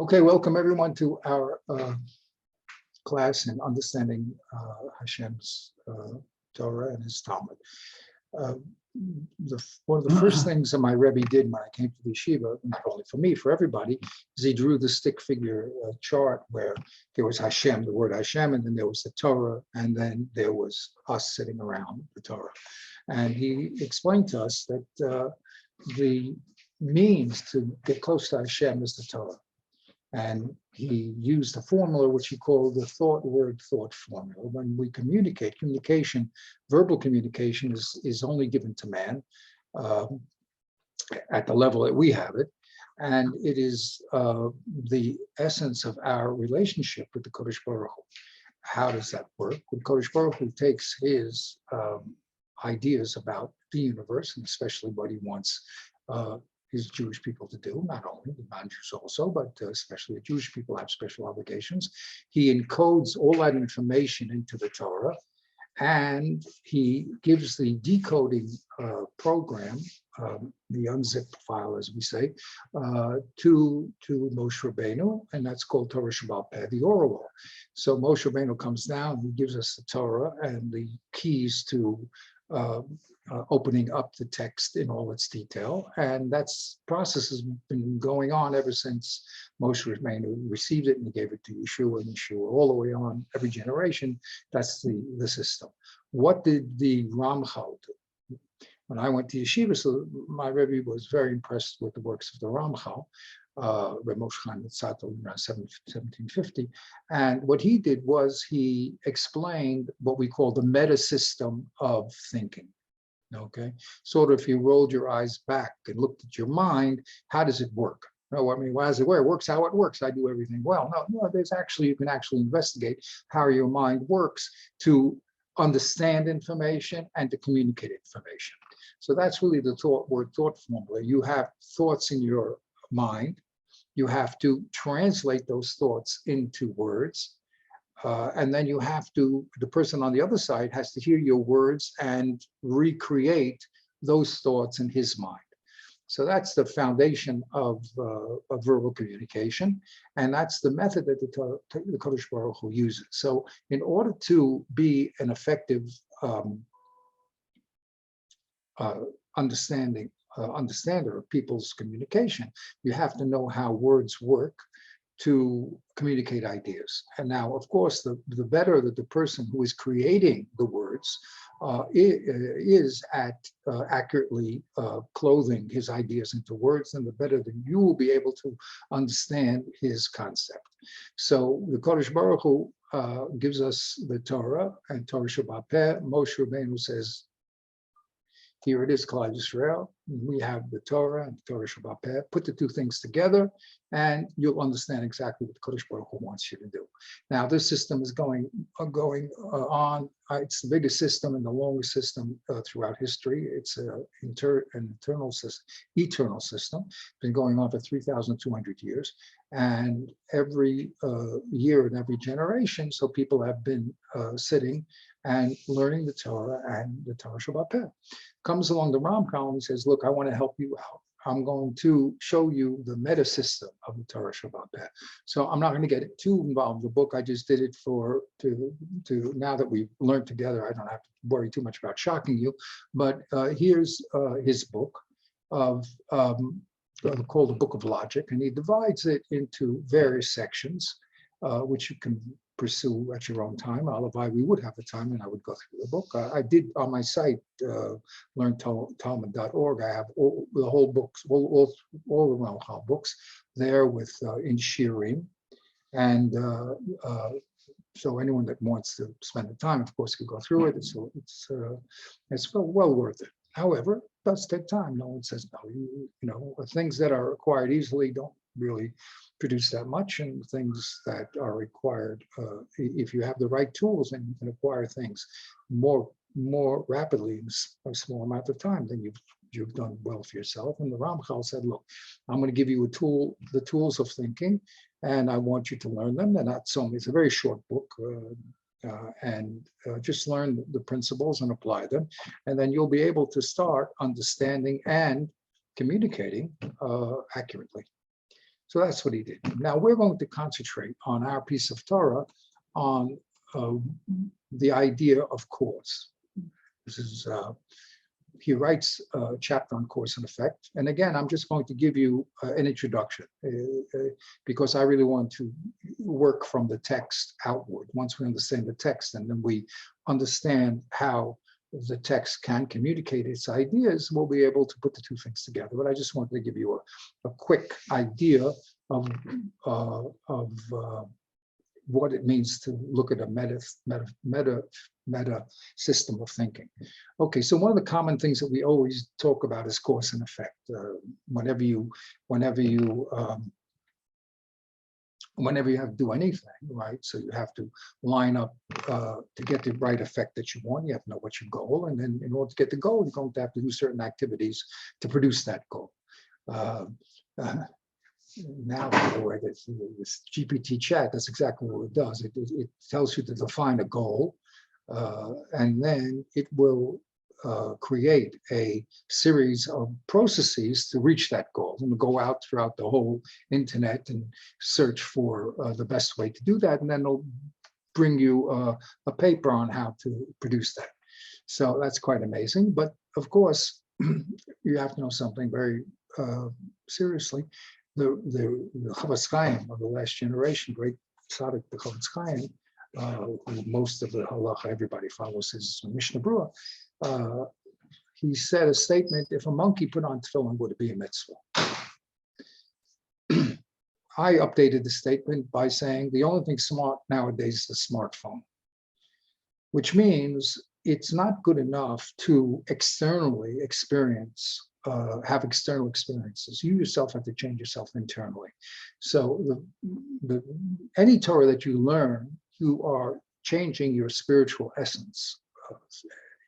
Okay, welcome everyone to our class in understanding Hashem's Torah and his Talmud. One of the first things that my Rebbe did when I came to the yeshiva, not only for me, for everybody, is he drew the stick figure chart where there was Hashem, the word Hashem, and then there was the Torah, and then there was us sitting around the Torah. And he explained to us that the means to get close to Hashem is the Torah. And he used a formula which he called the thought formula. When we communicate, verbal communication is only given to man at the level that we have it. And it is the essence of our relationship with the Kodesh Baruch Hu. How does that work? When Kodesh Baruch Hu takes his ideas about the universe, and especially what he wants his Jewish people to do, not only the non-Jews also, but especially the Jewish people have special obligations. He encodes all that information into the Torah, and he gives the decoding program, the unzipped file, as we say, to Moshe Rabbeinu, and that's called Torah Shabbat Peh, the oral law. So Moshe Rabbeinu comes down, he gives us the Torah and the keys to opening up the text in all its detail, and that process has been going on ever since Moshe Rabbeinu received it and he gave it to Yeshua, and Yeshua all the way on, every generation. That's the system. What did the Ramchal do? When I went to yeshiva, so my Rebbe was very impressed with the works of the Ramchal, Reb Moshe Chaim Luzzatto, around 1750. And what he did was he explained what we call the meta system of thinking. Okay, sort of if you rolled your eyes back and looked at your mind, how does it work? No, I mean, why does it work? It works how it works. I do everything well. No, you can actually investigate how your mind works to understand information and to communicate information. So that's really the thought formula. You have thoughts in your mind. You have to translate those thoughts into words. And then you have to, the person on the other side has to hear your words and recreate those thoughts in his mind. So that's the foundation of verbal communication. And that's the method that the Kodesh Baruch Hu uses. So in order to be an effective understander of people's communication, you have to know how words work to communicate ideas. And now, of course, the better that the person who is creating the words is at accurately clothing his ideas into words, then the better that you will be able to understand his concept. So the Kodesh Baruch Hu gives us the Torah and Torah Shabbat Peh. Moshe Rabbeinu says, here it is, Klal Yisrael. We have the Torah and the Torah Shabbat Peh. Put the two things together, and you'll understand exactly what the Kodesh Baruch Hu wants you to do. Now, this system is going on. It's the biggest system and the longest system throughout history. It's an eternal system. It's been going on for 3,200 years, and every year and every generation, so people have been sitting and learning the Torah and the Torah Shabbat Peh. Comes along the Ramchal and he says, look, I want to help you out. I'm going to show you the meta system of the Torah Shabbat Peh. So I'm not going to get too involved in the book. I just did it to now that we've learned together, I don't have to worry too much about shocking you. But here's his book called the Book of Logic, and he divides it into various sections, which you can pursue at your own time. Otherwise, we would have the time and I would go through the book. I did on my site, learntalmud.org. I have all the whole books, all the Ramchal books there with in shiurim. And so anyone that wants to spend the time, of course, could go through it. It's well worth it. However, it does take time. No one says no. You know, things that are acquired easily don't really produce that much, and things that are required, if you have the right tools, and you can acquire things more rapidly in a small amount of time, then you've done well for yourself. And the Ramchal said, look, I'm going to give you the tools of thinking, and I want you to learn them. And that's only, it's a very short book, and just learn the principles and apply them, and then you'll be able to start understanding and communicating accurately. So that's what he did. Now we're going to concentrate on our piece of Torah on the idea of cause. This is he writes a chapter on cause and effect. And again, I'm just going to give you an introduction because I really want to work from the text outward. Once we understand the text and then we understand how the text can communicate its ideas, we'll be able to put the two things together. But I just wanted to give you a quick idea of what it means to look at a meta system of thinking. Okay, so one of the common things that we always talk about is cause and effect. Whenever you have to do anything, right? So you have to line up to get the right effect that you want. You have to know what's your goal, and then in order to get the goal, you're going to have to do certain activities to produce that goal. Now, by the way, this GPT chat, that's exactly what it does. It tells you to define a goal, and then it will create a series of processes to reach that goal. And we'll go out throughout the whole internet and search for the best way to do that, and then it'll bring you a paper on how to produce that. So that's quite amazing. But of course, you have to know something very seriously. The Chofetz Chaim of the last generation, great tzaddik, the Chofetz Chaim, who most of the halacha, everybody follows his Mishnah Berurah. He said a statement: if a monkey put on tefillin, would it be a mitzvah? I updated the statement by saying the only thing smart nowadays is the smartphone, which means it's not good enough to externally experience. Have external experiences. You yourself have to change yourself internally. So any Torah that you learn, you are changing your spiritual essence.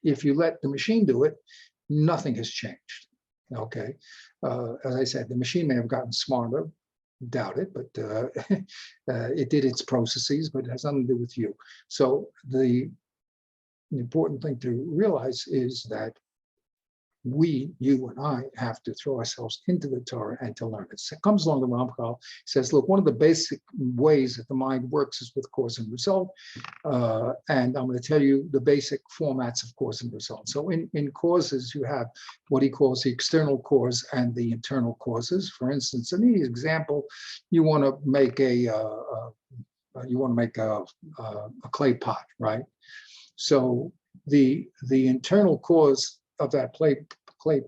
If you let the machine do it, nothing has changed. Okay, as I said, the machine may have gotten smarter, doubt it, but it did its processes, but it has nothing to do with you. So the important thing to realize is that we, you and I, have to throw ourselves into the Torah and to learn it. So it comes along the Ramchal, says, look, one of the basic ways that the mind works is with cause and result. And I'm going to tell you the basic formats of cause and result. So in causes, you have what he calls the external cause and the internal causes. For instance, in the example, you want to make a clay pot, right? So the internal cause of that clay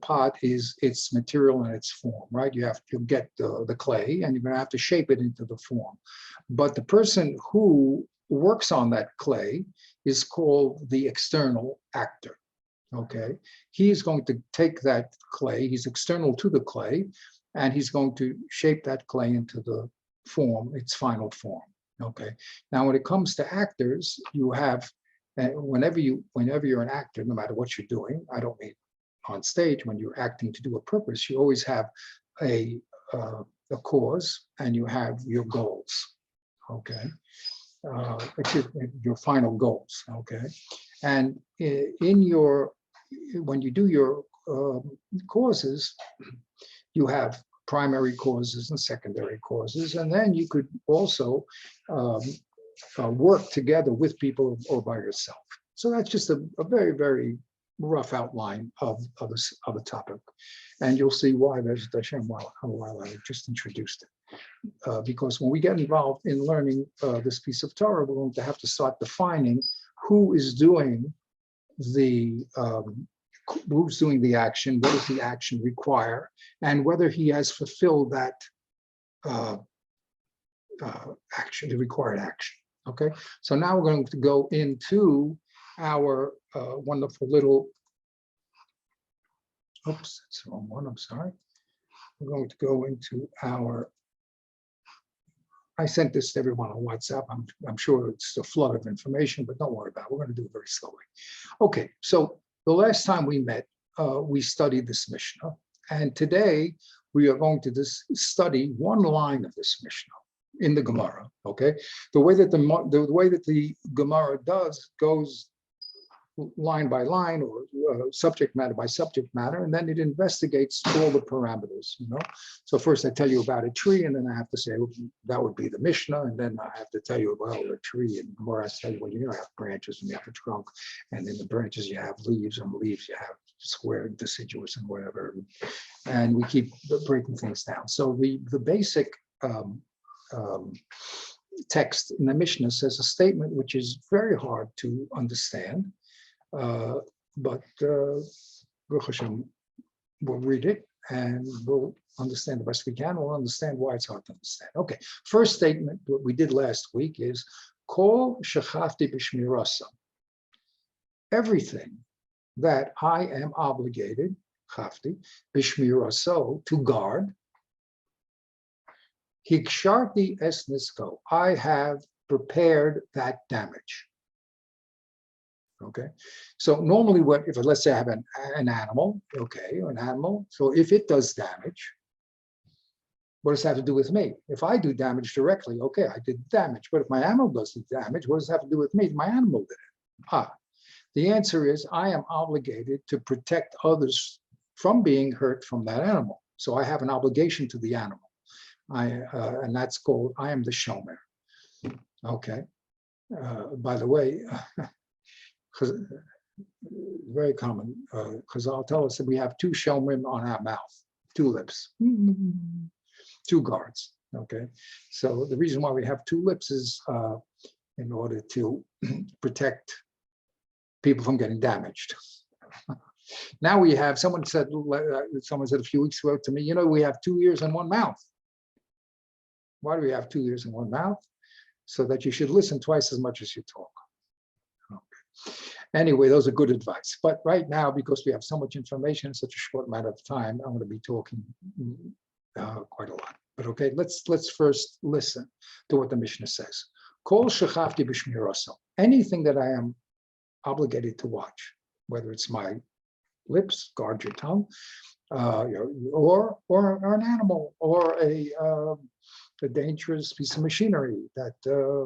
pot is its material and its form, right? You get the clay and you're going to have to shape it into the form. But the person who works on that clay is called the external actor, okay? He's going to take that clay, he's external to the clay, and he's going to shape that clay into the form, its final form, okay? Now, when it comes to actors, you have whenever you're an actor, no matter what you're doing, I don't mean on stage, when you're acting to do a purpose, you always have a cause and you have your goals, okay? Your final goals, okay? And when you do your causes, you have primary causes and secondary causes, and then you could also work together with people or by yourself. So that's just a very, very rough outline of a topic. And you'll see why there's Hashem while I just introduced it. Because when we get involved in learning this piece of Torah, we're going to have to start defining who is doing the action, what does the action require, and whether he has fulfilled that action, the required action. Okay, so now we're going to go into our wonderful little, oops, that's the wrong one, I'm sorry. We're going to go into our, I sent this to everyone on WhatsApp. I'm sure it's a flood of information, but don't worry about it. We're going to do it very slowly. Okay, so the last time we met, we studied this Mishnah, and today we are going to study one line of this Mishnah in the Gemara. Okay, the way that the Gemara goes line by line or subject matter by subject matter, and then it investigates all the parameters, you know. So first I tell you about a tree, and then I have to say, well, that would be the Mishnah, and then I have to tell you about a tree, and more I tell you, well, you have branches and you have a trunk, and in the branches you have leaves, and leaves you have square, deciduous, and whatever, and we keep breaking things down. So the basic text in the Mishnah says a statement which is very hard to understand, but Baruch Hashem, we'll read it and we'll understand the best we can. We'll understand why it's hard to understand. Okay, first statement, what we did last week is Kol shechafti b'shmirasa. Everything that I am obligated, chafti, b'shmiraso, to guard, hiksharti es nisko, I have prepared that damage. Okay, so normally if let's say I have an animal, okay, or an animal, so if it does damage, what does that have to do with me? If I do damage directly, okay, I did damage, but if my animal does the damage, what does that have to do with me? My animal did it. The answer is I am obligated to protect others from being hurt from that animal. So I have an obligation to the animal. And that's called, I am the shomer. Okay. By the way, very common, Chazal tell us that we have two shomerim on our mouth, two lips, two guards. Okay. So the reason why we have two lips is in order to protect people from getting damaged. Now we have, someone said a few weeks ago to me, you know, we have 2 ears and one mouth. Why do we have 2 ears and one mouth? So that you should listen twice as much as you talk. Okay. Anyway, those are good advice. But right now, because we have so much information in such a short amount of time, I'm going to be talking quite a lot. But okay, let's first listen to what the Mishnah says. Kol shechafti b'shmiraso. Anything that I am obligated to watch, whether it's my lips, guard your tongue, or an animal, or a dangerous piece of machinery that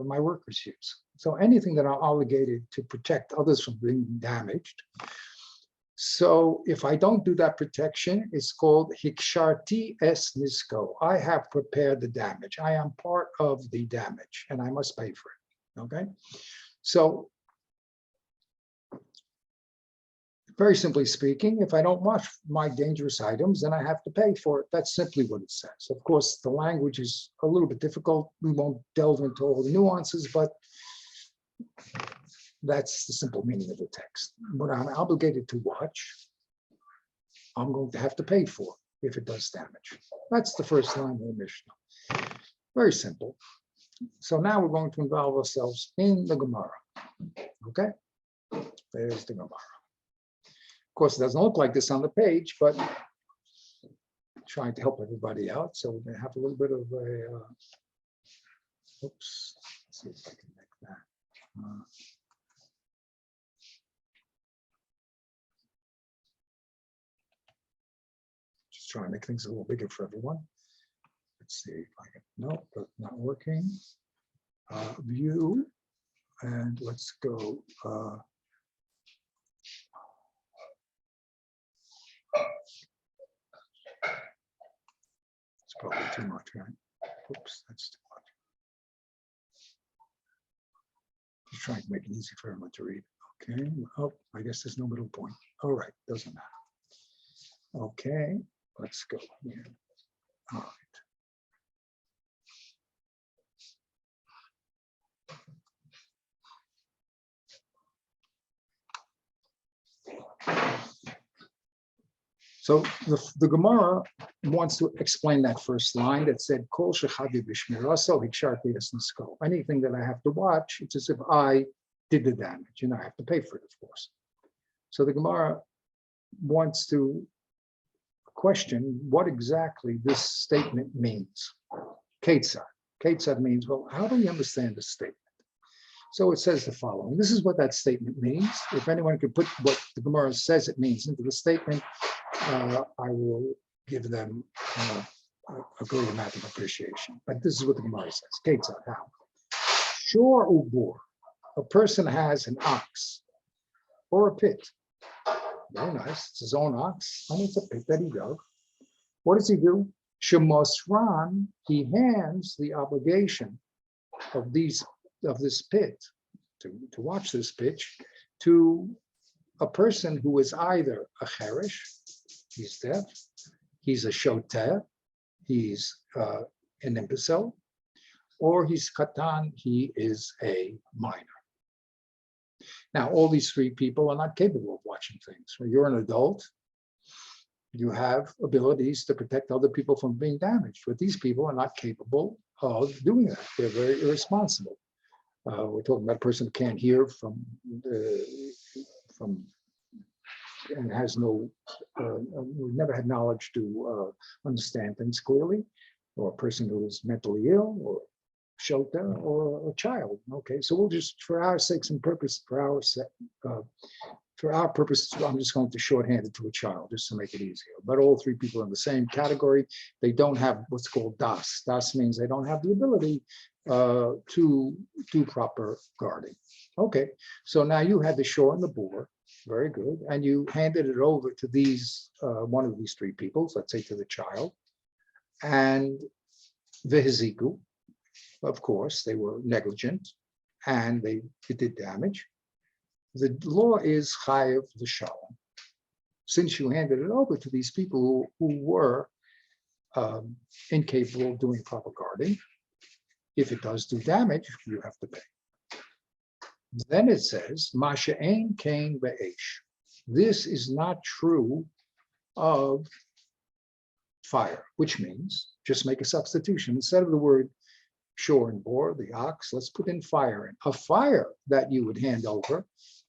my workers use. So anything that I'm obligated to protect others from being damaged. So if I don't do that protection, it's called hiksharti es nisko. I have prepared the damage. I am part of the damage, and I must pay for it. Okay, so very simply speaking, if I don't watch my dangerous items, then I have to pay for it. That's simply what it says. Of course, the language is a little bit difficult. We won't delve into all the nuances, but that's the simple meaning of the text. What I'm obligated to watch, I'm going to have to pay for if it does damage. That's the first line of the Mishnah. Very simple. So now we're going to involve ourselves in the Gemara. Okay? There's the Gemara. Of course, it doesn't look like this on the page, but trying to help everybody out. So we're going to have a little bit of a, oops, let's see if I can make that. Just trying to make things a little bigger for everyone. Let's see if I can, no, but not working. View, and let's go. It's probably too much, right? Oops, that's too much. Just trying to make it easy for everyone to read. Okay. Oh, I guess there's no middle point. All right, doesn't matter. Okay, let's go here. All right. So the Gemara wants to explain that first line that said, Kol shechadi b'shmiraso hiksharti es nisko. Anything that I have to watch, it's as if I did the damage, and I have to pay for it, of course. So the Gemara wants to question what exactly this statement means. Ketzad. Ketzad means, well, how do we understand this statement? So it says the following. This is what that statement means. If anyone could put what the Gemara says it means into the statement, I will give them a great amount of appreciation. But this is what the Gemara says. Ketzad, how? Shor ubur. A person has an ox. or a pit. Very nice. It's his own ox, and it's a pit that he dug. What does he do? Shemosran, he hands the obligation of this pit, to watch this pitch, to a person who is either a cherish, he's deaf, he's a shoter, he's an imbecile, or he's katan, he is a minor. Now, all these three people are not capable of watching things. When you're an adult, you have abilities to protect other people from being damaged, but these people are not capable of doing that. They're very irresponsible. We're talking about a person who can't hear from and has never had knowledge to understand things clearly, or a person who is mentally ill, or shelter, or a child. Okay, so we'll just, for our sakes and purpose, for our purposes, I'm just going to shorthand it to a child just to make it easier. But all three people are in the same category. They don't have what's called das. Das means they don't have the ability to do proper guarding. Okay, so now you had the shore and the boar. Very good. And you handed it over to these, one of these three people, let's say to the child. And Vehiziku, of course, they were negligent and it did damage. The law is chayev l'shalom. Since you handed it over to these people who were incapable of doing proper guarding, if it does do damage, you have to pay. Then it says, Masha'ain kain be'esh. This is not true of fire, which means just make a substitution. Instead of the word shore and boar, the ox, let's put in fire in. A fire that you would hand over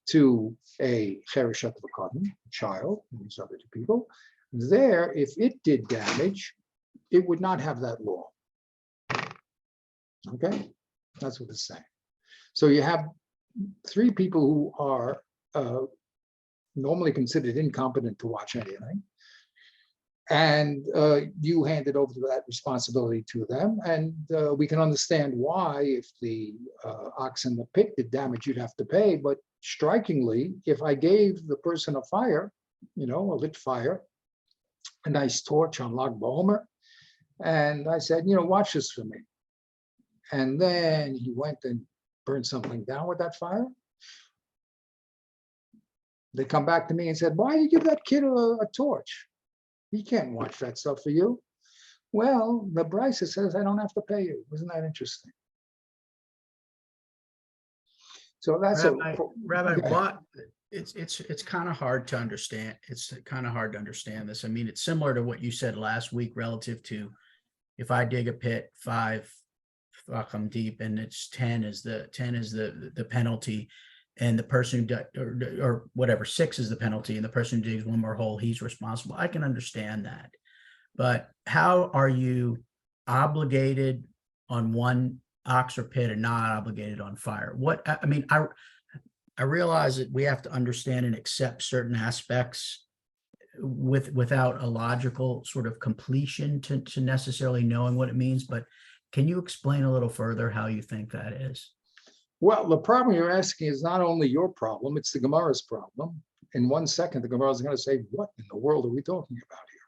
to a chereshat v'kadon, child, and these other two people. There, if it did damage, it would not have that law. Okay, that's what it's saying. So you have three people who are normally considered incompetent to watch anything, and you handed over that responsibility to them. And we can understand why, if the ox in the pit did damage, you'd have to pay. But strikingly, if I gave the person a fire, a lit fire, a nice torch on Lag BaOmer, and I said, watch this for me. And then he went and burned something down with that fire. They come back to me and said, why did you give that kid a torch? He can't watch that stuff for you. Well, the Brisa says I don't have to pay you. Isn't that interesting? So that's Rabbi, what it's kind of hard to understand. It's kind of hard to understand this. I mean, it's similar to what you said last week relative to if I dig a pit 5 I'm deep and it's 10 is the penalty, and the person who or whatever 6 is the penalty, and the person who digs one more hole, he's responsible. I can understand that, but how are you obligated on one ox or pit and not obligated on fire? I realize that we have to understand and accept certain aspects without a logical sort of completion to necessarily knowing what it means, but can you explain a little further how you think that is? Well, the problem you're asking is not only your problem, it's the Gemara's problem. In 1 second, the Gemara is going to say, what in the world are we talking about here?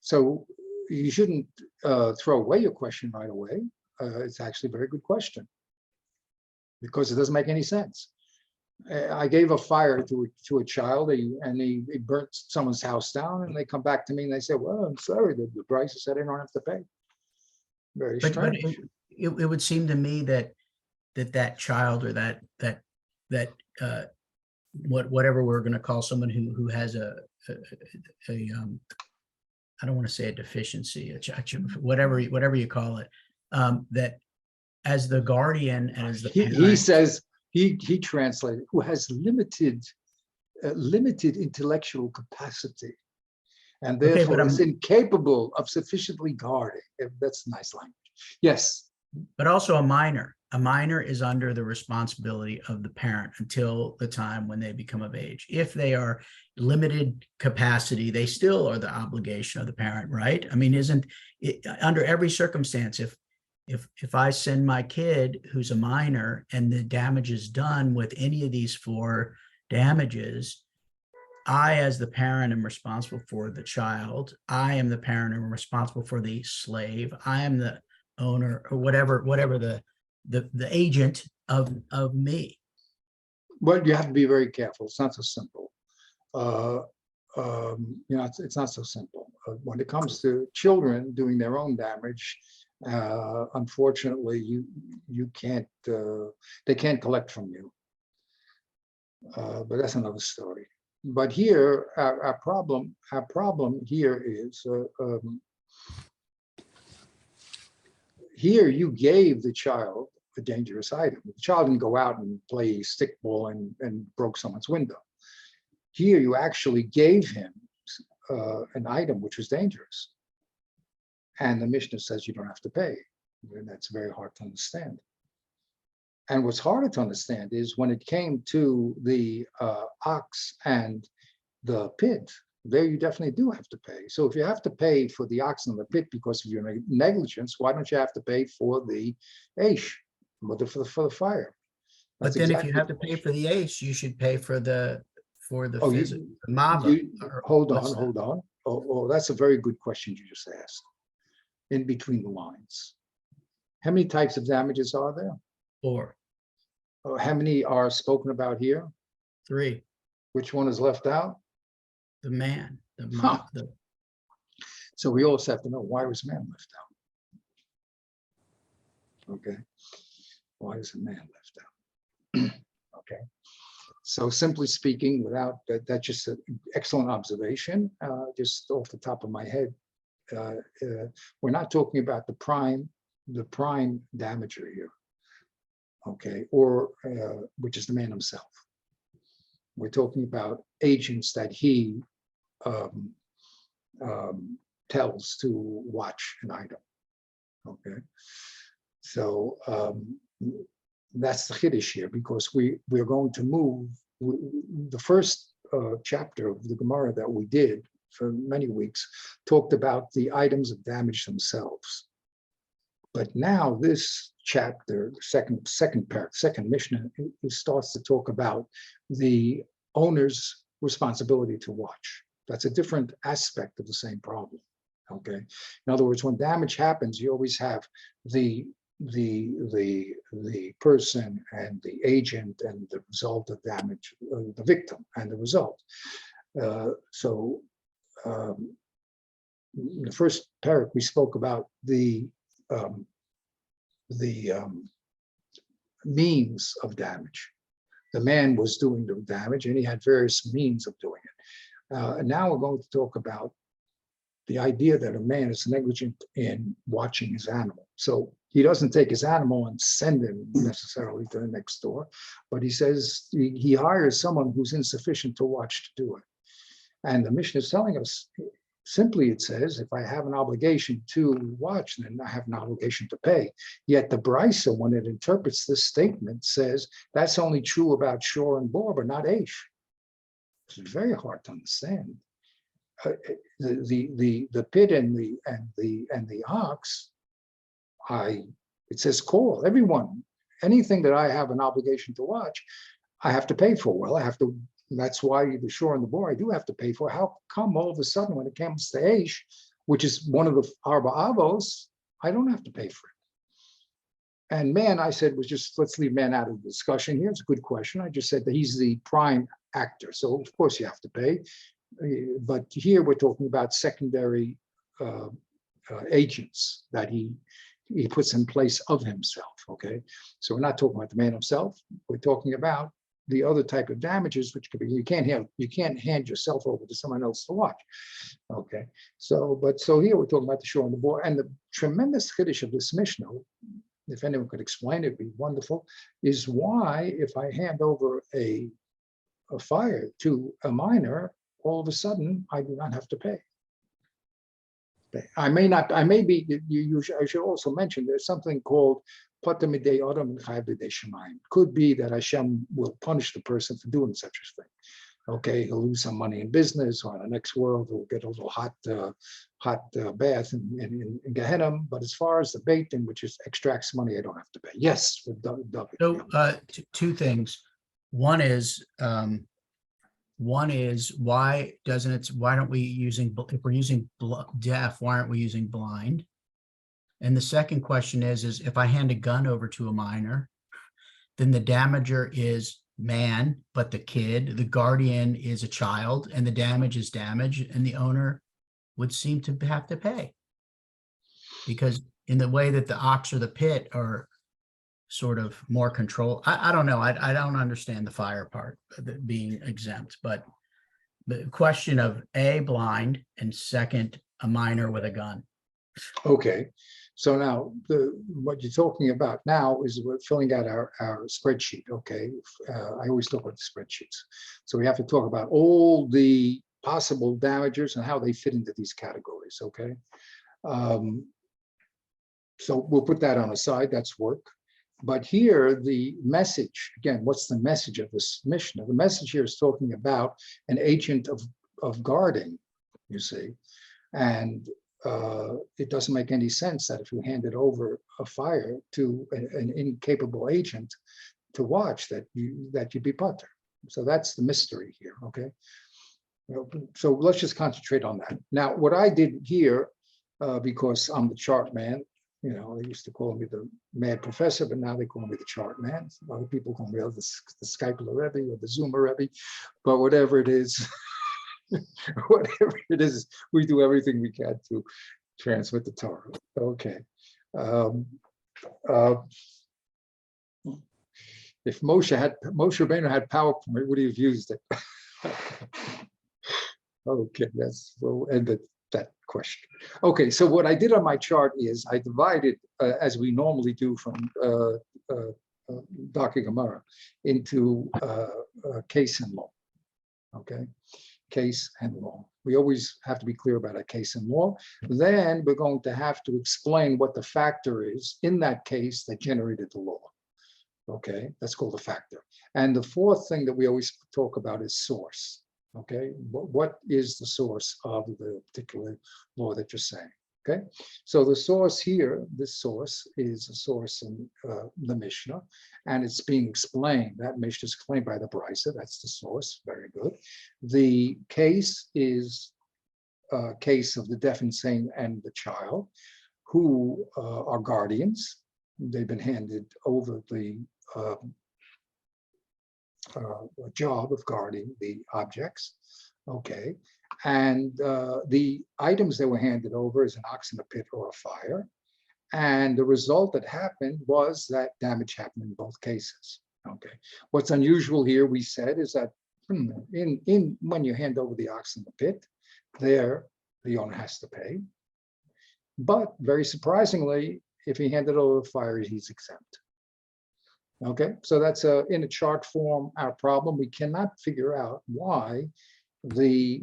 So you shouldn't throw away your question right away. It's actually a very good question, because it doesn't make any sense. I gave a fire to a child, and he burnt someone's house down, and they come back to me and they say, well, I'm sorry, the Brisa said I don't have to pay. Very strange. But it would seem to me that child, or that whatever we're going to call someone who has a I don't want to say a deficiency, whatever you call it, that as the guardian and as the parent, he says he translated, who has limited intellectual capacity, and therefore is incapable of sufficiently guarding. That's nice language. Yes. But also a minor. A minor is under the responsibility of the parent until the time when they become of age. If they are limited capacity, they still are the obligation of the parent, right? I mean, isn't it, under every circumstance, if I send my kid who's a minor and the damage is done with any of these 4 damages, I, as the parent, am responsible for the child. I am the parent and responsible for the slave. I am the owner, or whatever the agent of me. But you have to be very careful. It's not so simple. It's not so simple. When it comes to children doing their own damage, unfortunately, you can't. They can't collect from you. But that's another story. But here, our problem here is here you gave the child a dangerous item. The child didn't go out and play stickball and broke someone's window. Here you actually gave him an item which was dangerous. And the Mishnah says you don't have to pay. And that's very hard to understand. And what's harder to understand is when it came to the ox and the pit, there you definitely do have to pay. So if you have to pay for the ox and the pit because of your negligence, why don't you have to pay for the aish, for the fire? But then if you have to pay for the ace, you should pay for the mava. Hold on. Oh, that's a very good question you just asked. In between the lines. How many types of damages are there? 4. How many are spoken about here? 3. Which one is left out? The man. So we also have to know, why was man left out? Okay. Why is a man left out? Okay. So simply speaking, without that's just an excellent observation, just off the top of my head. We're not talking about the prime damager here, okay, or which is the man himself. We're talking about agents that he tells to watch an item, okay. So that's the chiddush here, because we're going to move the first chapter of the Gemara that we did for many weeks talked about the items of damage themselves. But now this chapter, second Mishnah, it starts to talk about the owner's responsibility to watch. That's a different aspect of the same problem. Okay. In other words, when damage happens, you always have the person and the agent and the result of damage, the victim and the result. In the first parak, we spoke about the means of damage. The man was doing the damage, and he had various means of doing it. And now we're going to talk about the idea that a man is negligent in watching his animal. So he doesn't take his animal and send him necessarily to the next door, but he says he hires someone who's insufficient to watch to do it. And the Mishnah is telling us, simply it says, if I have an obligation to watch, then I have an obligation to pay. Yet the Brisa, when it interprets this statement, says that's only true about shore and bore, but not aish. It's very hard to understand. The pit and the ox, it says call everyone. Anything that I have an obligation to watch, I have to pay for. Well, I have to. That's why the shore and the bore I do have to pay for. How come all of a sudden when it comes to aish, which is one of the Arba Avos, I don't have to pay for it? And man, I said, was just, let's leave man out of the discussion here. It's a good question. I just said that he's the prime actor. So of course you have to pay. But here we're talking about secondary agents that he puts in place of himself, okay? So we're not talking about the man himself. We're talking about the other type of damages, which could be, you can't hand yourself over to someone else to watch, okay? So here we're talking about the shore and the bore, and the tremendous chiddush of this Mishnah, if anyone could explain it, it'd be wonderful, is why if I hand over a fire to a minor, all of a sudden I do not have to pay. I should also mention there's something called Could be that Hashem will punish the person for doing such a thing. Okay, he'll lose some money in business, or in the next world he'll get a little hot bath in Gehenna. But as far as the bait thing, which is extracts money, I don't have to pay. Yes, So two things. One is One is, why aren't we using, if we're using deaf, why aren't we using blind? And the second question is if I hand a gun over to a minor, then the damager is man, but the guardian is a child, and the damage is damage, and the owner would seem to have to pay. Because in the way that the ox or the pit are sort of more control, I don't know. I don't understand the fire part of it being exempt, but the question of A, blind, and second, a minor with a gun. Okay, so now what you're talking about now is we're filling out our spreadsheet. Okay, I always talk about the spreadsheets. So we have to talk about all the possible damagers and how they fit into these categories. Okay, so we'll put that on the side. That's work. But here, the message, again, what's the message of this Mishnah? The message here is talking about an agent of guarding, you see, and it doesn't make any sense that if you handed over a fire to an incapable agent to watch, that you'd be butter. So that's the mystery here, okay? So let's just concentrate on that. Now, what I did here, because I'm the chart man, you know, they used to call me the mad professor, but now they call me the chart man. Other people call me the Skype Rebbe or the Zoomer Rebbe, but whatever it is, whatever it is, we do everything we can to transmit the Torah. Okay. If Moshe Rabbeinu had PowerPoint, would he have used it? Okay, we'll end it. That question. Okay, so what I did on my chart is I divided, as we normally do from Dr. Gemara, into case and law. Okay, case and law. We always have to be clear about a case and law. Then we're going to have to explain what the factor is in that case that generated the law. Okay, that's called a factor. And the fourth thing that we always talk about is source. Okay, what is the source of the particular law that you're saying? Okay, so the source here, this source is a source in the Mishnah, and it's being explained. That Mishnah is explained by the Brisa. That's the source. Very good. The case is a case of the deaf, insane, and the child, who are guardians. They've been handed over the job of guarding the objects. Okay, and the items that were handed over is an ox in a pit or a fire, and the result that happened was that damage happened in both cases. Okay, what's unusual here, we said, is that in when you hand over the ox in the pit, there the owner has to pay, but very surprisingly, if he handed over the fire, he's exempt. Okay, so that's in a chart form our problem. We cannot figure out why the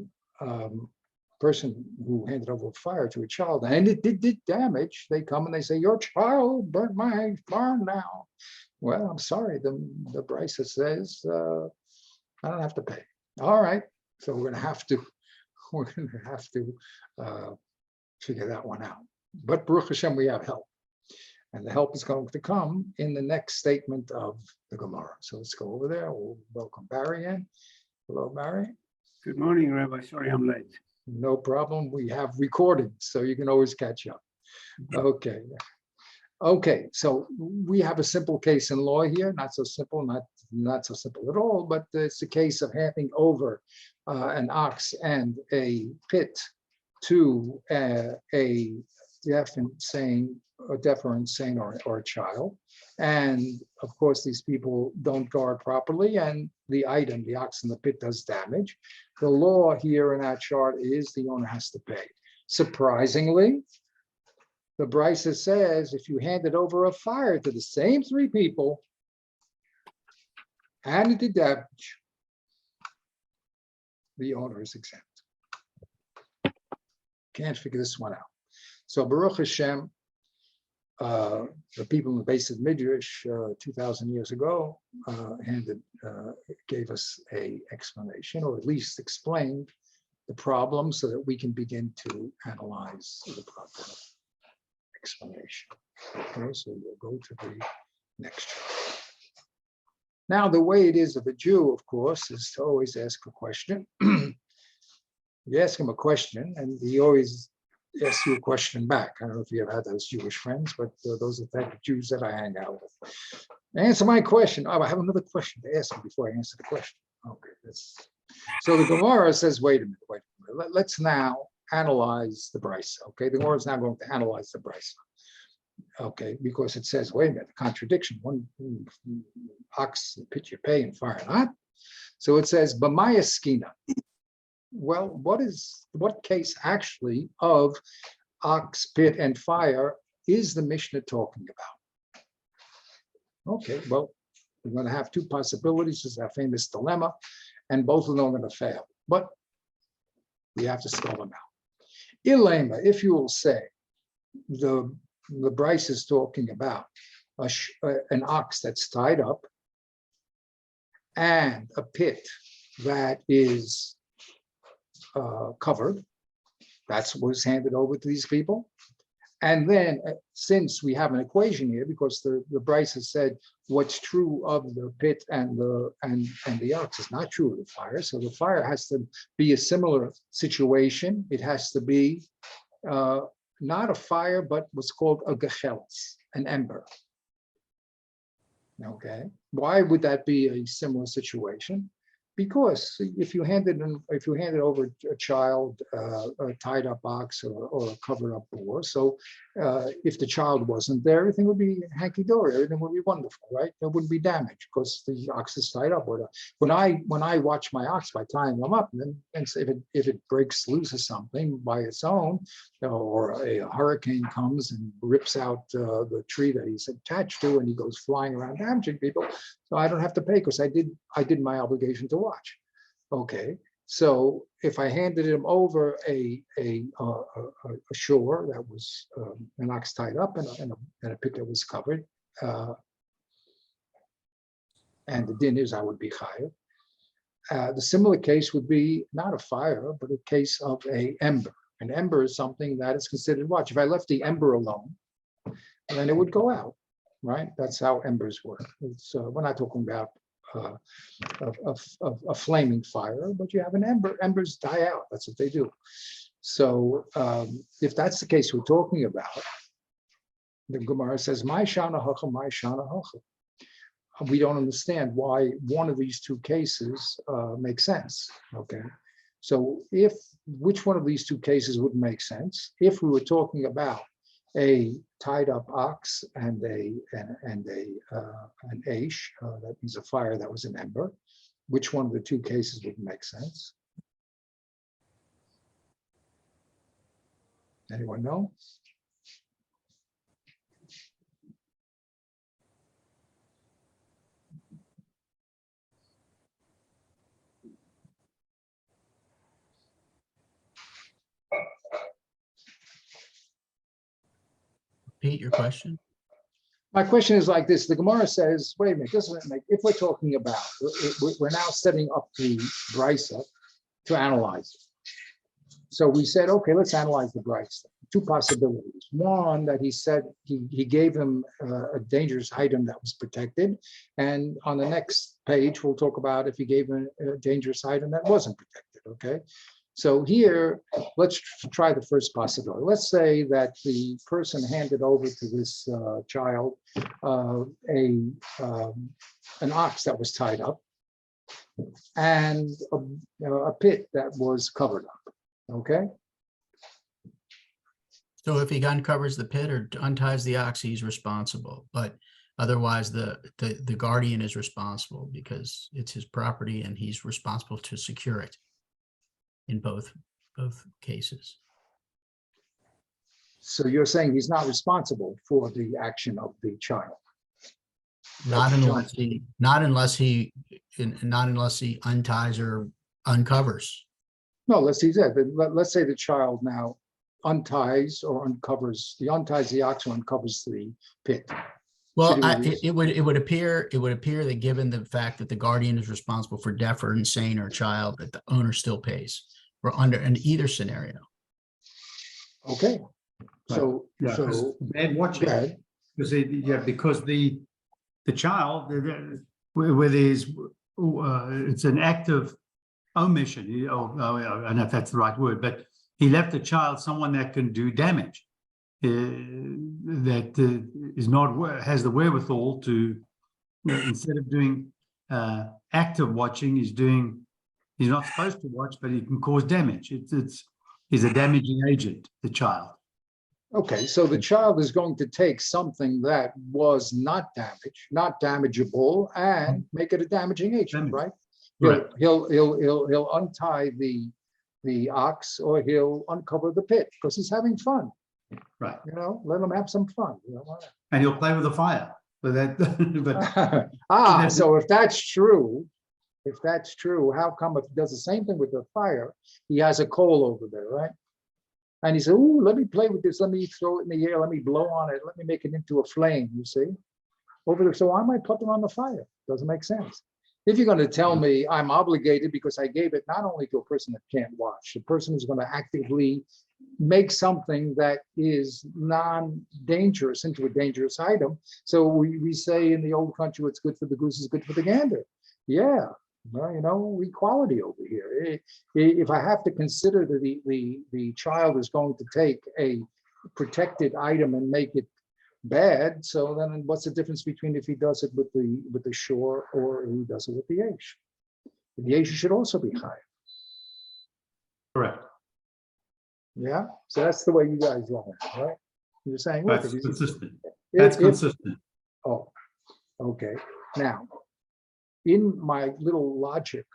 person who handed over fire to a child, and it did damage, they come and they say, your child burnt my barn down. Well, I'm sorry, the Brisa says I don't have to pay. All right, so we're gonna have to figure that one out. But Baruch Hashem, we have help. And the help is going to come in the next statement of the Gemara. So let's go over there. We'll welcome Barry in. Hello, Barry. Good morning, Rabbi. Sorry I'm late. No problem. We have recordings, so you can always catch up. Okay. Okay, so we have a simple case in law here. Not so simple, not so simple at all, but it's a case of handing over an ox and a pit to a deaf or insane or a child. And of course, these people don't guard properly, and the item, the ox in the pit, does damage. The law here in our chart is the owner has to pay. Surprisingly, the Brisa says if you handed over a fire to the same three people and it did damage, the owner is exempt. Can't figure this one out. So Baruch Hashem, the people in the base of Midrash 2,000 years ago gave us a explanation, or at least explained the problem so that we can begin to analyze the problem. Explanation. Okay, so we'll go to the next chart. Now, the way it is of a Jew, of course, is to always ask a question. You ask him a question, and he always asks you a question back. I don't know if you ever had those Jewish friends, but those are the type of Jews that I hang out with. Answer my question. Oh, I have another question to ask him before I answer the question. Okay, so the Gemara says, wait a minute. Let's now analyze the Brisa. Okay, the Gemara is now going to analyze the Brisa. Okay, because it says, wait a minute, contradiction. One ox, pit you pay, and fire not. So it says, B'maya skina. Well, what case actually of ox, pit, and fire is the Mishnah talking about? Okay, well, we're going to have two possibilities. This is our famous dilemma, and both of them are going to fail. But we have to spell them out. Ilema, if you will say, the Bryce is talking about an ox that's tied up and a pit that is covered. That's what was handed over to these people. And then, since we have an equation here, because the Bryce has said what's true of the pit and the ox is not true of the fire. So the fire has to be a similar situation. It has to be not a fire, but what's called a gechelis, an ember. Okay, why would that be a similar situation? Because if you handed over a child a tied up ox or a covered up boar, so if the child wasn't there, everything would be hanky dory, everything would be wonderful, right? There wouldn't be damage because the ox is tied up. Or when I watch my ox by tying them up, and if it breaks loose or something by its own, or a hurricane comes and rips out the tree that he's attached to, and he goes flying around damaging people, so I don't have to pay because I did my obligation to watch. Okay, so if I handed him over a shore that was an ox tied up and a pit that was covered, and the din is I would be chayav. The similar case would be not a fire, but a case of a ember. An ember is something that is considered watch. If I left the ember alone, then it would go out, right? That's how embers work. We're not talking about a flaming fire, but you have an ember. Embers die out. That's what they do. So if that's the case we're talking about, the Gemara says, "My shana hacha, my shana hacha." We don't understand why one of these two cases makes sense. Okay, so which one of these two cases would make sense if we were talking about a tied up ox and an aish, that means a fire that was an ember? Which one of the two cases would make sense? Anyone know? Repeat your question. My question is like this. The Gemara says, wait a minute, doesn't it make, if we're talking about, we're now setting up the Brisa to analyze it. So we said, okay, let's analyze the Brisa. Two possibilities. One, that he said he gave him a dangerous item that was protected. And on the next page, we'll talk about if he gave him a dangerous item that wasn't protected, okay? So here, let's try the first possibility. Let's say that the person handed over to this child an ox that was tied up and a pit that was covered up, okay? So if he uncovers the pit or unties the ox, he's responsible, but otherwise the guardian is responsible because it's his property and he's responsible to secure it in both cases. So you're saying he's not responsible for the action of the child? Not unless he unties or uncovers. No, let's say the child now unties or uncovers, he unties the ox or uncovers the pit. Well, it would appear that given the fact that the guardian is responsible for deaf or insane or child, that the owner still pays. We're under in either scenario. Okay. So bad watching. Because the child, where there's, it's an act of omission. I don't know if that's the right word, but he left the child someone that can do damage, that is not, has the wherewithal to, instead of doing active watching, he's not supposed to watch, but he can cause damage. He's a damaging agent, the child. Okay, so the child is going to take something that was not damaged, not damageable, and make it a damaging agent, right? Right. He'll untie the ox, or he'll uncover the pit because he's having fun. Right. You know, let him have some fun. You know? And he'll play with the fire. But that, So if that's true, how come if he does the same thing with the fire, he has a coal over there, right? And he said, "Ooh, let me play with this. Let me throw it in the air. Let me blow on it. Let me make it into a flame." You see, over there. So why am I putting on the fire? Doesn't make sense. If you're going to tell me I'm obligated because I gave it not only to a person that can't watch, the person who's going to actively make something that is non-dangerous into a dangerous item. So we say in the old country, what's good for the goose is good for the gander. Yeah. Well, you know, equality over here. If I have to consider that the child is going to take a protected item and make it bad, so then what's the difference between if he does it with the shore or he does it with the Aish? The Aish should also be high. correct. Yeah. So that's the way you guys love it, right? You're saying, look, That's if- consistent. if- That's if- consistent. Oh, okay. Now, in my little logic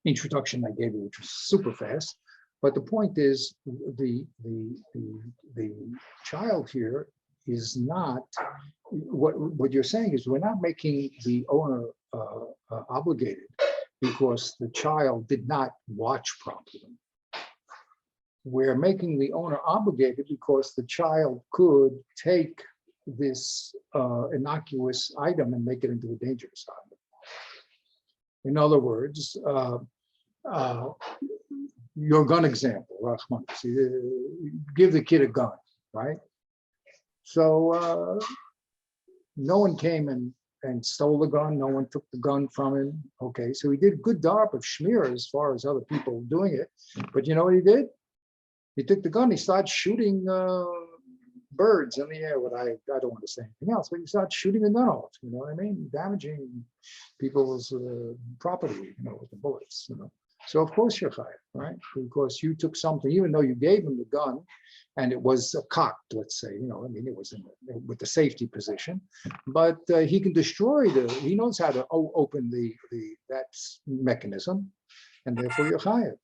introduction I gave you, which was super fast, but the point is the child here is not, what you're saying is we're not making the owner obligated because the child did not watch properly. We're making the owner obligated because the child could take this innocuous item and make it into a dangerous item. In other words, your gun example, Rahman, give the kid a gun, right? So no one came and stole the gun. No one took the gun from him. Okay, so he did good job of schmear as far as other people doing it. But you know what he did? He took the gun. He started shooting birds in the air. What I don't want to say anything else, but he started shooting the gun off. You know what I mean? Damaging people's property. You know, with the bullets. You know. So of course you're fired, right? Because you took something, even though you gave him the gun, and it was cocked, let's say, you know, I mean, it was with the safety position, but he can destroy he knows how to open that mechanism, and therefore you're hired.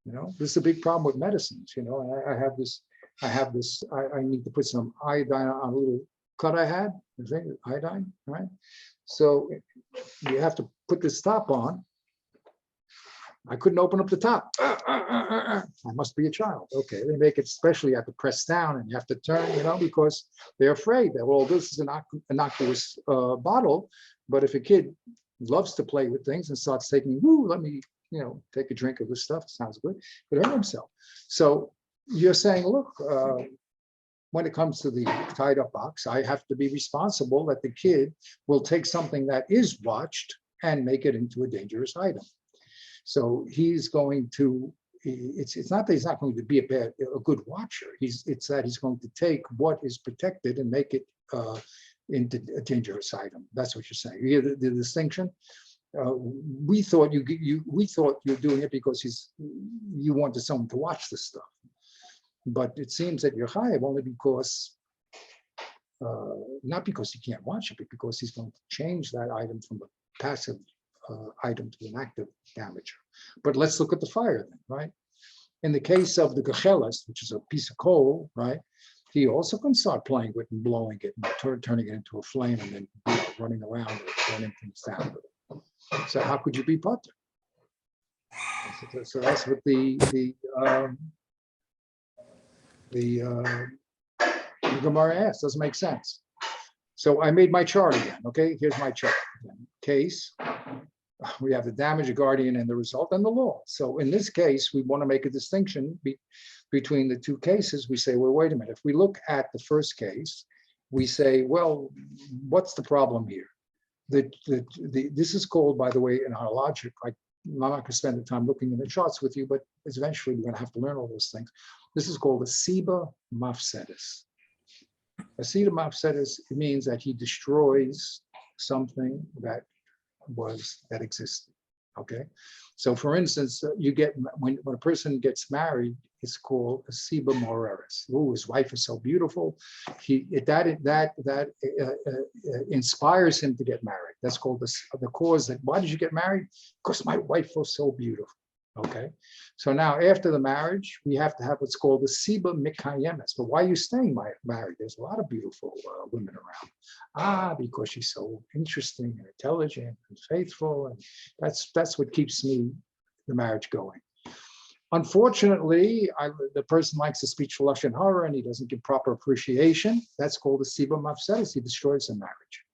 You know, this is a big problem with medicines. You know, I have this. I need to put some iodine on a little cut I had. I think iodine, right? So you have to put this top on. I couldn't open up the top. I must be a child. Okay, they make it special. You have to press down and you have to turn, you know, because they're afraid that, well, this is an innocuous bottle. But if a kid loves to play with things and starts taking, let me, you know, take a drink of this stuff. Sounds good. But hurt himself. So you're saying, look, when it comes to the tied up box, I have to be responsible that the kid will take something that is watched and make it into a dangerous item. So he's going to, it's not that he's not going to be a good watcher. It's that he's going to take what is protected and make it into a dangerous item. That's what you're saying. You hear the distinction? We thought you're doing it because you wanted someone to watch this stuff. But it seems that you're chayav only because, not because he can't watch it, but because he's going to change that item from a passive item to an active damager. But let's look at the fire then, right? In the case of the gecheles, which is a piece of coal, right? He also can start playing with and blowing it and turning it into a flame and then running around and burning things down with it. So how could you be potter? So that's what the Gemara asks. Doesn't make sense. So I made my chart again. Okay, here's my chart. Case. We have the damage, the guardian, and the result, and the law. So in this case, we want to make a distinction between the two cases. We say, well, wait a minute. If we look at the first case, we say, well, what's the problem here? This is called, by the way, in our logic, like, I'm not going to spend the time looking in the charts with you, but eventually we're going to have to learn all those things. This is called a siba mafsedis. A siba mafsedis means that he destroys something that existed. Okay, so for instance, you get when a person gets married, it's called a siba moreris. Oh, his wife is so beautiful. That inspires him to get married. That's called the cause. That why did you get married? Because my wife was so beautiful. Okay, so now after the marriage, we have to have what's called the siba mikayemes. But why are you staying married? There's a lot of beautiful women around. Because she's so interesting and intelligent and faithful, and that's what keeps the marriage going. Unfortunately, the person likes to speak lashon hara and he doesn't give proper appreciation. That's called a siba mafsedis. He destroys the marriage.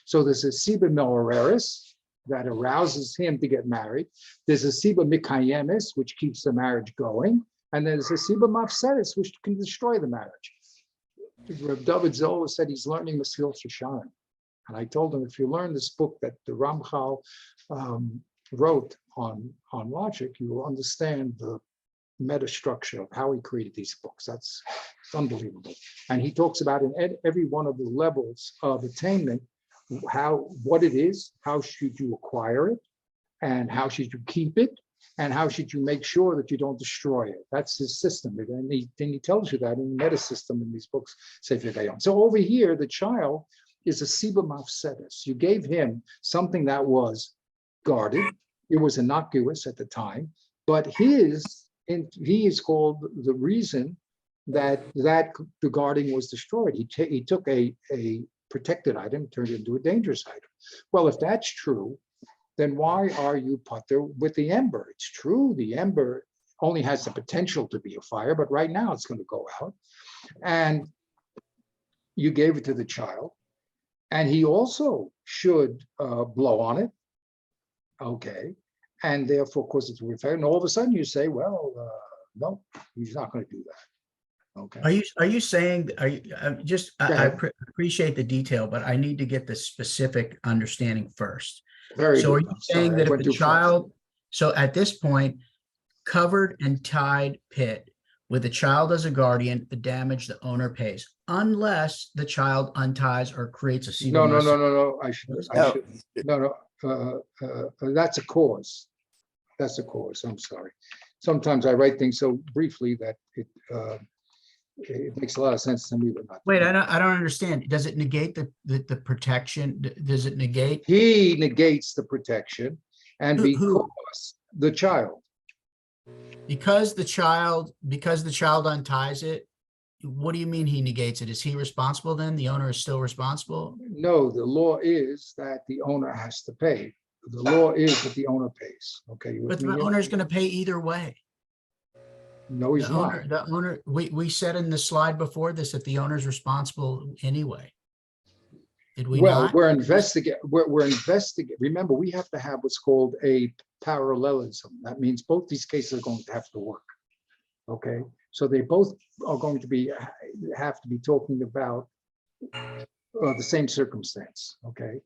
So there's a siba moreris that arouses him to get married. There's a siba mikayemis, which keeps the marriage going. And there's a siba mafsedis, which can destroy the marriage. Rav David Zola said he's learning Mesilas Yesharim. And I told him, if you learn this book that the Ramchal wrote on logic, you will understand the meta structure of how he created these books. That's unbelievable. And he talks about in every one of the levels of attainment, what it is, how should you acquire it, and how should you keep it, and how should you make sure that you don't destroy it. That's his system. And he tells you that in the meta system in these books, Sefer Dayan. So over here, the child is a siba mafsedis. You gave him something that was guarded. It was innocuous at the time, but he is called the reason that the guarding was destroyed. He took a protected item, turned it into a dangerous item. Well, if that's true, then why are you putter with the ember? It's true, the ember only has the potential to be a fire, but right now it's going to go out. And you gave it to the child, and he also should blow on it. Okay, and therefore, of course, it's a fire. And all of a sudden, you say, "Well, no, he's not going to do that." Okay. Are you saying? I appreciate the detail, but I need to get the specific understanding first. Very so good. are you saying that if the child, so at this point, covered and tied pit with the child as a guardian, the damage the owner pays, unless the child unties or creates a siba. No. That's a cause. That's a cause. I'm sorry. Sometimes I write things so briefly that it makes a lot of sense to me, but not. Wait, I don't understand. Does it negate the protection? Does it negate? He negates the protection, and because the child. Because the child unties it. What do you mean he negates it? Is he responsible then? The owner is still responsible? No, the law is that the owner has to pay. The law is that the owner pays. Okay. But the owner is going to pay either way. No, he's not. The owner, we said in the slide before this that the owner is responsible anyway. Did we not? We're investigating. We're investigating. Remember, we have to have what's called a parallelism. That means both these cases are going to have to work. Okay. So they both are going to have to be talking about the same circumstance. Okay.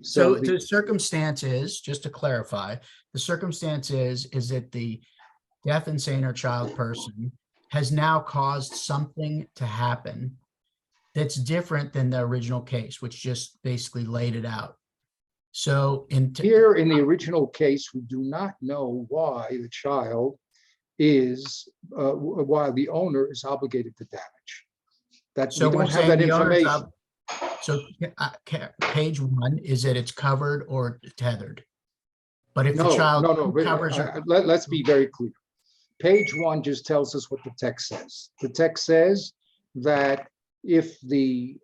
So the circumstance is, just to clarify, the circumstance is that the deaf, insane, or child person has now caused something to happen that's different than the original case, which just basically laid it out. So here in the original case, we do not know why the child is, why the owner is obligated to damage. We don't have that information. So page 1 is that it's covered or tethered. But if the child covers, let's be very clear. Page 1 just tells us what the text says. The text says that if you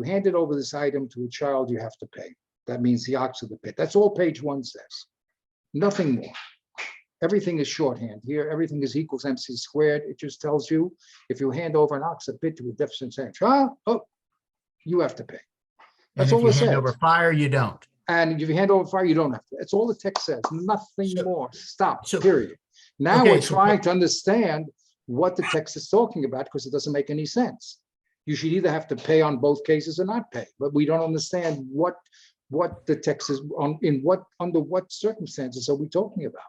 handed over this item to a child, you have to pay. That means the ox of the pit. That's all page 1 says. Nothing more. Everything is shorthand here. Everything is equals MC squared. It just tells you if you hand over an ox of pit to a deaf insane child, you have to pay. That's all it says. If you hand over fire, you don't. And if you hand over fire, you don't have to. That's all the text says. Nothing more. Stop. Period. Now we're trying to understand what the text is talking about because it doesn't make any sense. You should either have to pay on both cases or not pay, but we don't understand what the text is on, under what circumstances are we talking about?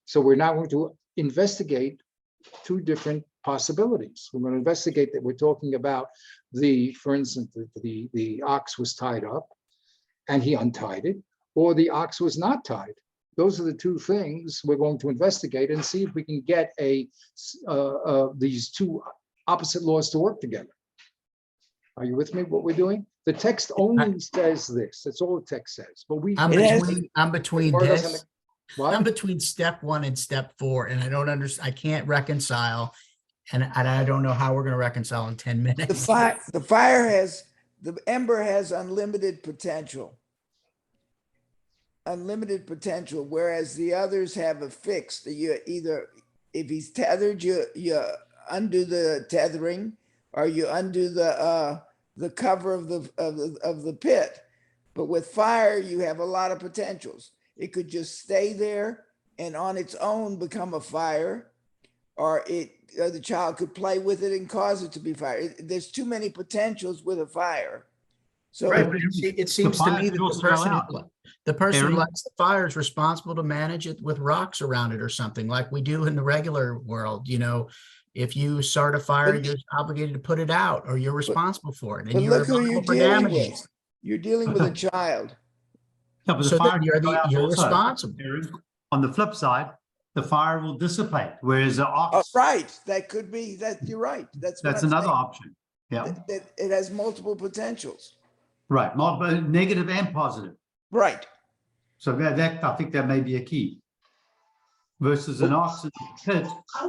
So we're now going to investigate two different possibilities. We're going to investigate that we're talking about for instance, the ox was tied up and he untied it, or the ox was not tied. Those are the two things we're going to investigate and see if we can get these two opposite laws to work together. Are you with me? What we're doing? The text only says this. That's all the text says. But I'm between Or this. doesn't- what? I'm between step 1 and step 4, and I don't understand. I can't reconcile, and I don't know how we're going to reconcile in 10 minutes. The ember has unlimited potential. Unlimited potential, whereas the others have a fixed. You either, if he's tethered, you undo the tethering, or you undo the cover of the pit. But with fire, you have a lot of potentials. It could just stay there and on its own become a fire, or the child could play with it and cause it to be fire. There's too many potentials with a fire. So Right, but it seems to me that the person who lights the fire is responsible to manage it with rocks around it or something, like we do in the regular world. You know, if you start a fire, you're obligated to put it out, or you're responsible for it, and but you're look who you're responsible for dealing damages. with. You're dealing with a child. Yeah, but So the fire you're responsible. On the flip side, the fire will dissipate, whereas the ox, Right, that could be that. You're right. That's another option. Yeah, that it has multiple potentials. right. But negative and positive. Right. So that I think that may be a key. Versus an ox in the pit,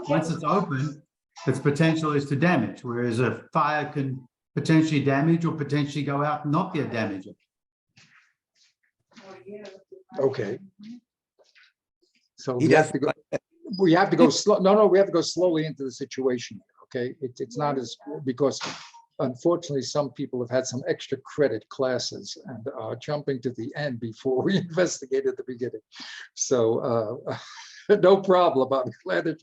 once it's open, its potential is to damage, whereas a fire can potentially damage or potentially go out and not be a damager. Okay. So we have to go slow. No, we have to go slowly into the situation. Okay, it's not as, because unfortunately some people have had some extra credit classes and are jumping to the end before we investigate at the beginning. So no problem. I'm glad that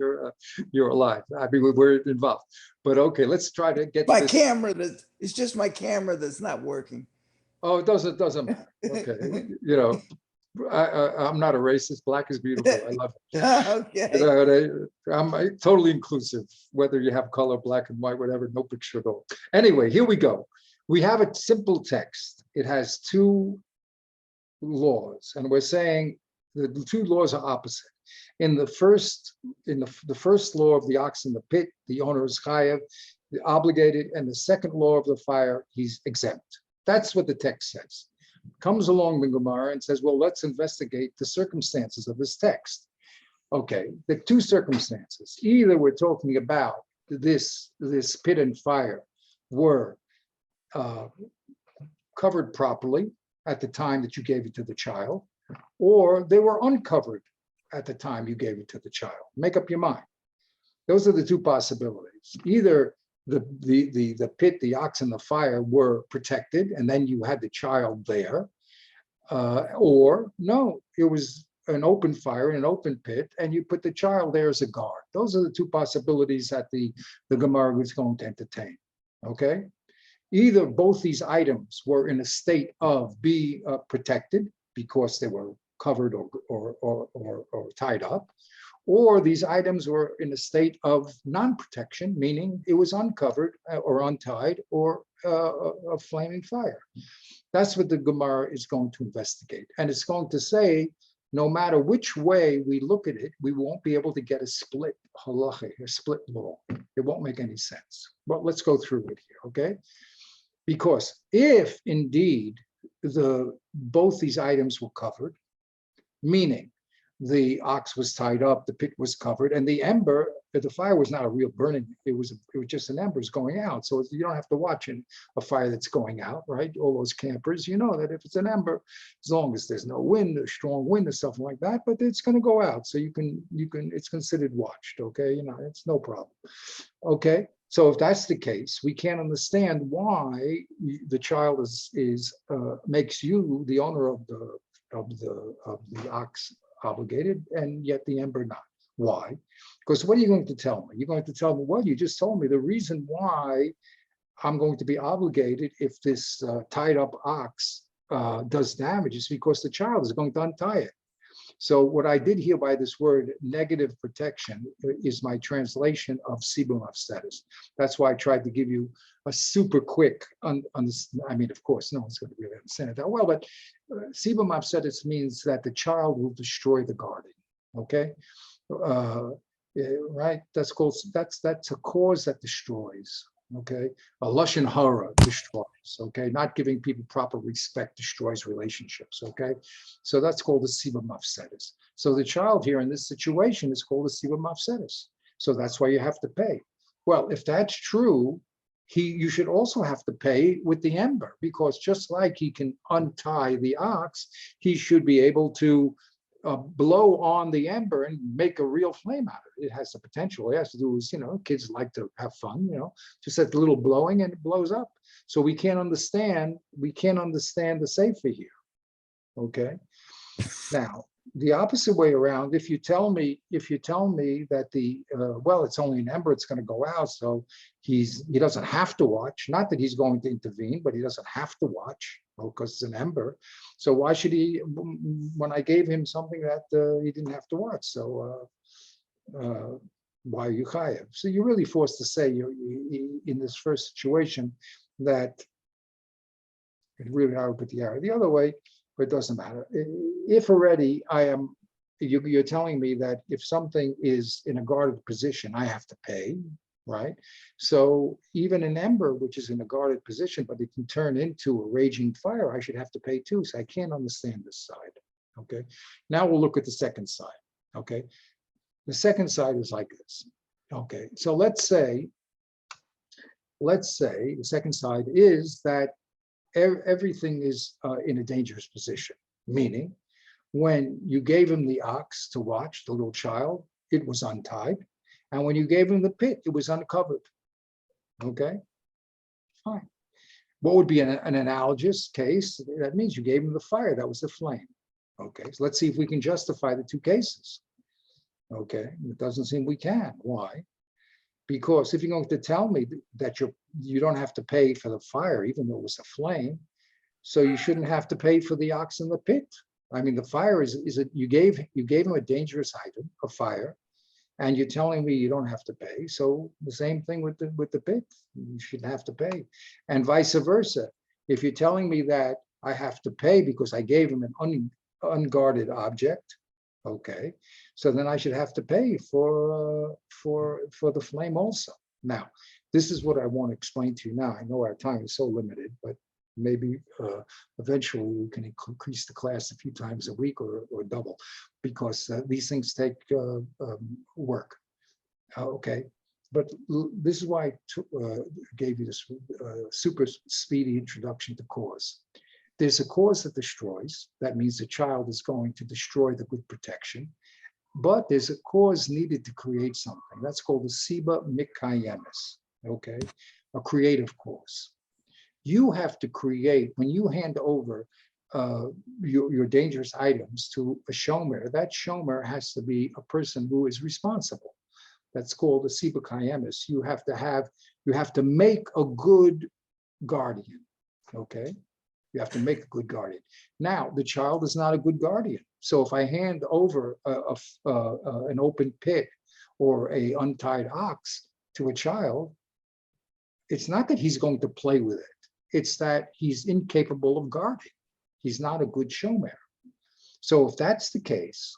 you're alive. I mean, we're involved. But okay, let's try to get My this. camera, it's just my camera that's not working. Oh, it doesn't matter. Okay, you know, I'm not a racist. Black is beautiful. I love it. Okay. You know, I'm totally inclusive, whether you have color, black and white, whatever, no picture at all. Anyway, here we go. We have a simple text. It has two laws, and we're saying the two laws are opposite. In the first law of the ox in the pit, the owner is chayav, the obligated, and the second law of the fire, he's exempt. That's what the text says. Comes along the Gemara and says, well, let's investigate the circumstances of this text. Okay, the two circumstances. Either we're talking about this pit and fire were covered properly at the time that you gave it to the child, or they were uncovered at the time you gave it to the child. Make up your mind. Those are the two possibilities. Either the pit, the ox, and the fire were protected, and then you had the child there, or no, it was an open fire in an open pit, and you put the child there as a guard. Those are the two possibilities that the Gemara is going to entertain. Okay, either both these items were in a state of being protected because they were covered or tied up, or these items were in a state of non-protection, meaning it was uncovered or untied or a flaming fire. That's what the Gemara is going to investigate. And it's going to say, no matter which way we look at it, we won't be able to get a split halacha, a split law. It won't make any sense. But let's go through it here, okay? Because if indeed both these items were covered, meaning the ox was tied up, the pit was covered, and the ember, the fire was not a real burning, it was just an embers going out. So you don't have to watch a fire that's going out, right? All those campers, you know that if it's an ember, as long as there's no wind, a strong wind or something like that, but it's going to go out. So it's considered watched, okay? You know, it's no problem. Okay, so if that's the case, we can't understand why the child makes you the owner of the ox obligated, and yet the ember not. Why? Because what are you going to tell me? You're going to tell me, well, you just told me the reason why I'm going to be obligated if this tied up ox does damage, it's because the child is going to untie it. So what I did here by this word negative protection is my translation of Sibum status. That's why I tried to give you a super quick, I mean, of course, no one's going to really understand it that well, but Sibum status means that the child will destroy the garden, okay? Right, that's a cause that destroys, okay? A lashon hara destroys, okay? Not giving people proper respect destroys relationships, okay? So that's called a siba mafsedis. So the child here in this situation is called a siba mafsedis. So that's why you have to pay. Well, if that's true, you should also have to pay with the ember, because just like he can untie the ox, he should be able to blow on the ember and make a real flame out of it. It has the potential. All it has to do is, kids like to have fun, just that little blowing and it blows up. So we can't understand the sefer here. Okay. Now, the opposite way around, if you tell me that well, it's only an ember, it's going to go out, so he doesn't have to watch. Not that he's going to intervene, but he doesn't have to watch, because it's an ember. So why should he? When I gave him something that he didn't have to watch, so why are you chayav? So you're really forced to say in this first situation that it really I would put the arrow the other way. But it doesn't matter. If already you're telling me that if something is in a guarded position, I have to pay, right? So even an ember, which is in a guarded position, but it can turn into a raging fire, I should have to pay too. So I can't understand this side, okay? Now we'll look at the second side, okay? The second side is like this, okay? So let's say the second side is that everything is in a dangerous position, meaning when you gave him the ox to watch, the little child, it was untied. And when you gave him the pit, it was uncovered. Okay, fine. What would be an analogous case? That means you gave him the fire, that was the flame. Okay, so let's see if we can justify the two cases. Okay, it doesn't seem we can. Why? Because if you're going to tell me that you don't have to pay for the fire, even though it was a flame, so you shouldn't have to pay for the ox in the pit. I mean, the fire you gave him a dangerous item, a fire, and you're telling me you don't have to pay. So the same thing with the pit, you shouldn't have to pay, and vice versa. If you're telling me that I have to pay because I gave him an unguarded object, okay, so then I should have to pay for the flame also. Now, this is what I want to explain to you now. I know our time is so limited, but maybe eventually we can increase the class a few times a week or double, because these things take work. Okay, but this is why I gave you this super speedy introduction to cause. There's a cause that destroys. That means the child is going to destroy the good protection. But there's a cause needed to create something. That's called the siba mikayemis, okay? A creative cause. You have to create, when you hand over your dangerous items to a shomer, that shomer has to be a person who is responsible. That's called the siba kayemis. You have to make a good guardian, okay? You have to make a good guardian. Now, the child is not a good guardian. So if I hand over an open pit or a untied ox to a child, it's not that he's going to play with it. It's that he's incapable of guarding. He's not a good shomer. So if that's the case,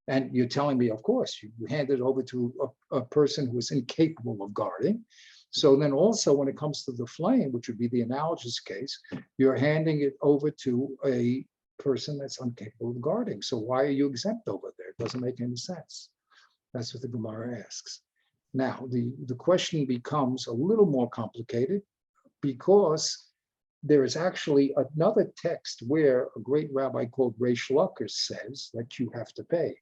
and you're telling me, of course, you hand it over to a person who is incapable of guarding. So then also when it comes to the flame, which would be the analogous case, you're handing it over to a person that's incapable of guarding. So why are you exempt over there? It doesn't make any sense. That's what the Gemara asks. Now, the question becomes a little more complicated, because there is actually another text where a great rabbi called Reish Lakish says that you have to pay.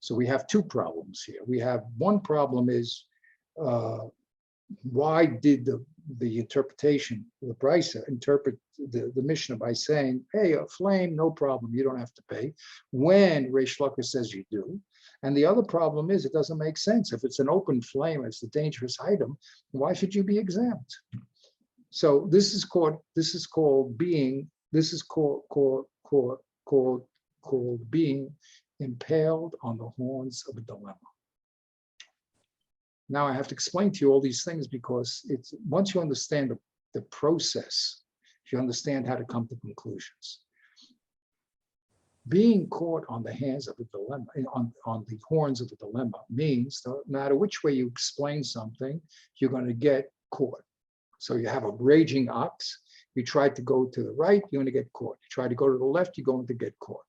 So we have two problems here. We have one problem is, why did the interpretation, the Brisa, interpret the Mishnah by saying, hey, a flame, no problem, you don't have to pay, when Reish Lakish says you do? And the other problem is, it doesn't make sense. If it's an open flame, it's a dangerous item, why should you be exempt? So this is called being being impaled on the horns of a dilemma. Now I have to explain to you all these things because it's once you understand the process, you understand how to come to conclusions. Being caught on the hands of a dilemma, on the horns of a dilemma, means no matter which way you explain something, you're going to get caught. So you have a raging ox. You try to go to the right, you're going to get caught. You try to go to the left, you're going to get caught.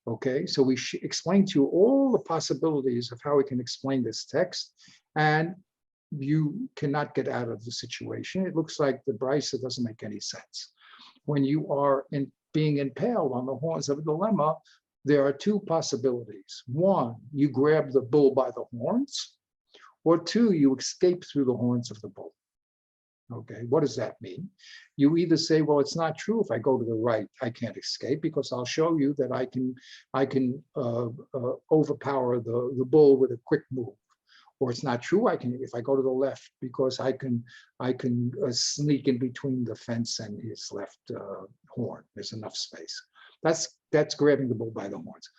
Okay, so we explain to you all the possibilities of how we can explain this text, and you cannot get out of the situation. It looks like the brisa doesn't make any sense. When you are being impaled on the horns of a dilemma, there are two possibilities. One, you grab the bull by the horns, or two, you escape through the horns of the bull. Okay, what does that mean? You either say, well, it's not true. If I go to the right, I can't escape because I'll show you that I can overpower the bull with a quick move. Or it's not true. If I go to the left, because I can sneak in between the fence and his left horn. There's enough space. That's grabbing the bull by the horns.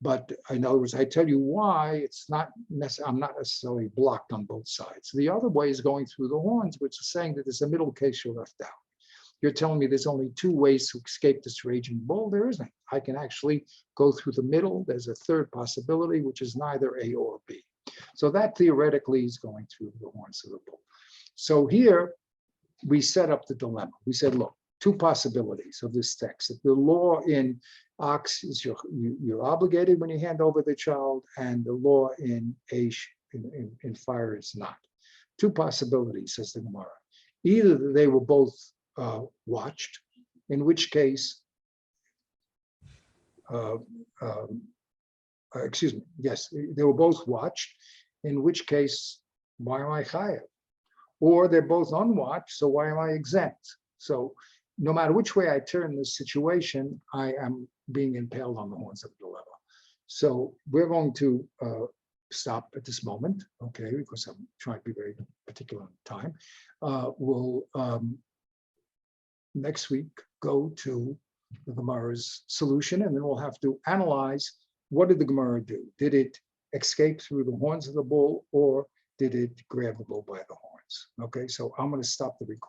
But in other words, I tell you why it's not I'm not necessarily blocked on both sides. The other way is going through the horns, which is saying that there's a middle case you're left out. You're telling me there's only two ways to escape this raging bull. There isn't. I can actually go through the middle. There's a third possibility, which is neither A or B. So that theoretically is going through the horns of the bull. So here we set up the dilemma. We said, look, two possibilities of this text. If the law in ox is you're obligated when you hand over the child, and the law in fire is not. Two possibilities, says the Gemara. Either they were both watched, in which case, excuse me, yes, they were both watched, in which case, why am I chayav? Or they're both unwatched, so why am I exempt? So no matter which way I turn this situation, I am being impaled on the horns of the dilemma. So we're going to stop at this moment, okay, because I'm trying to be very particular on time. We'll next week go to the Gemara's solution, and then we'll have to analyze what did the Gemara do? Did it escape through the horns of the bull, or did it grab the bull by the horns? Okay, so I'm going to stop the recording.